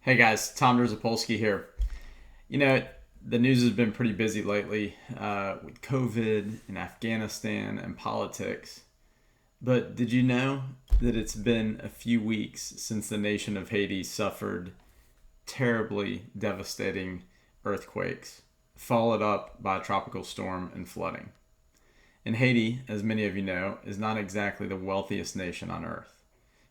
Hey guys, Tom Zapolsky here. You know, the news has been pretty busy lately with COVID and Afghanistan and politics. But did you know that it's been a few weeks since the nation of Haiti suffered terribly devastating earthquakes, followed up by a tropical storm and flooding? And Haiti, as many of you know, is not exactly the wealthiest nation on earth.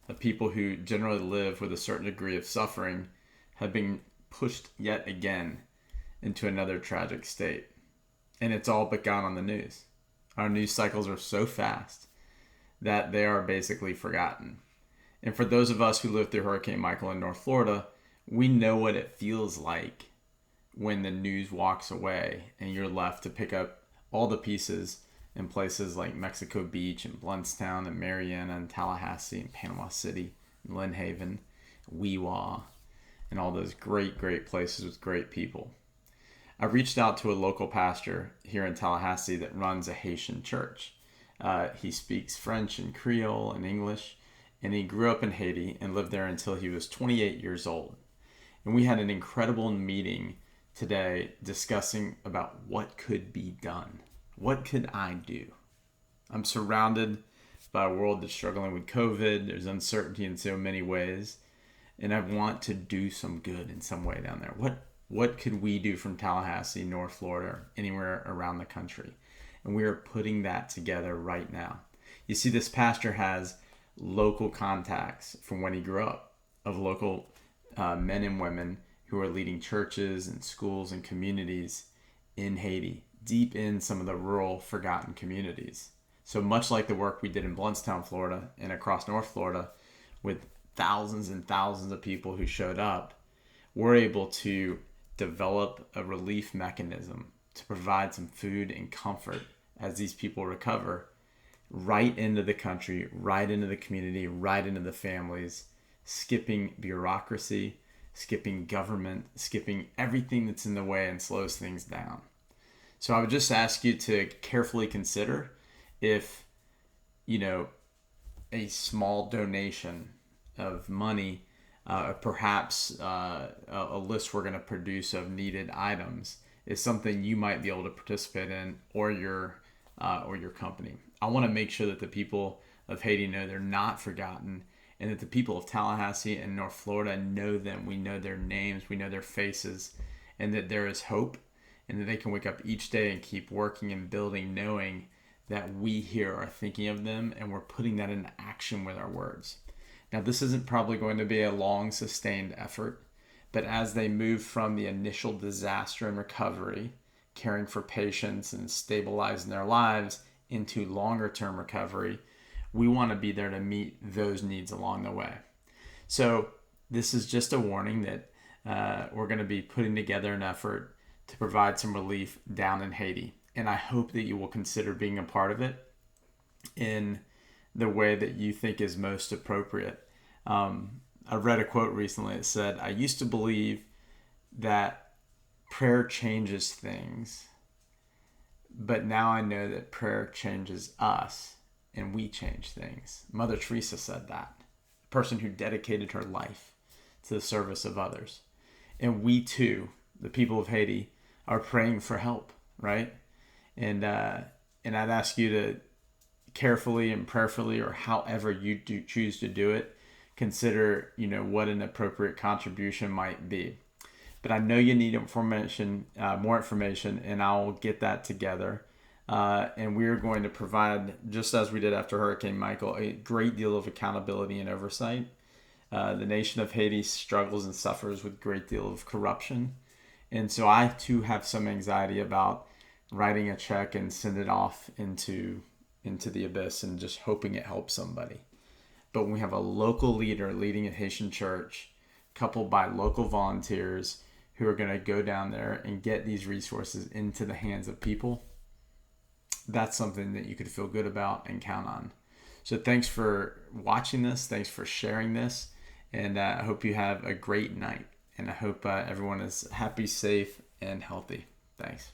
The people who generally live with a certain degree of suffering have been pushed yet again into another tragic state. And it's all but gone on the news. Our news cycles are so fast that they are basically forgotten. And for those of us who lived through Hurricane Michael in North Florida, we know what it feels like when the news walks away and you're left to pick up all the pieces in places like Mexico Beach and Bluntstown and Mariana and Tallahassee and Panama City and Lynn Haven, Weewa, and all those great, great places with great people. I reached out to a local pastor here in Tallahassee that runs a Haitian church. He speaks French and Creole and English, and he grew up in Haiti and lived there until he was 28 years old. And we had an incredible meeting today discussing about what could be done. What could I do? I'm surrounded by a world that's struggling with COVID. There's uncertainty in so many ways. And I want to do some good in some way down there. What could we do from Tallahassee, North Florida, anywhere around the country? And we are putting that together right now. You see, this pastor has local contacts from when he grew up of local men and women who are leading churches and schools and communities in Haiti, deep in some of the rural, forgotten communities. So much like the work we did in Bluntstown, Florida, and across North Florida with thousands and thousands of people who showed up, we're able to develop a relief mechanism to provide some food and comfort as these people recover right into the country, right into the community, right into the families, skipping bureaucracy, skipping government, skipping everything that's in the way and slows things down. So I would just ask you to carefully consider if, a small donation of money, perhaps a list we're going to produce of needed items is something you might be able to participate in, or your company. I want to make sure that the people of Haiti know they're not forgotten, and that the people of Tallahassee and North Florida know them. We know their names, we know their faces, and that there is hope, and that they can wake up each day and keep working and building, knowing that we here are thinking of them and we're putting that into action with our words. Now, this isn't probably going to be a long, sustained effort, but as they move from the initial disaster and recovery, caring for patients and stabilizing their lives, into longer term recovery, we want to be there to meet those needs along the way. So this is just a warning that we're going to be putting together an effort to provide some relief down in Haiti. And I hope that you will consider being a part of it in the way that you think is most appropriate. I read a quote recently that said, "I used to believe that prayer changes things, but now I know that prayer changes us and we change things." Mother Teresa said that, a person who dedicated her life to the service of others. And we too, the people of Haiti, are praying for help, right? And I'd ask you to carefully and prayerfully, or however you do choose to do it, consider what an appropriate contribution might be. But I know you need information, more information, and I'll get that together. And we're going to provide, just as we did after Hurricane Michael, a great deal of accountability and oversight. The nation of Haiti struggles and suffers with a great deal of corruption. And so I too have some anxiety about writing a check and send it off into the abyss and just hoping it helps somebody. But when we have a local leader leading a Haitian church, coupled by local volunteers who are going to go down there and get these resources into the hands of people, that's something that you could feel good about and count on. So thanks for watching this. Thanks for sharing this. And I hope you have a great night. And I hope everyone is happy, safe, and healthy. Thanks.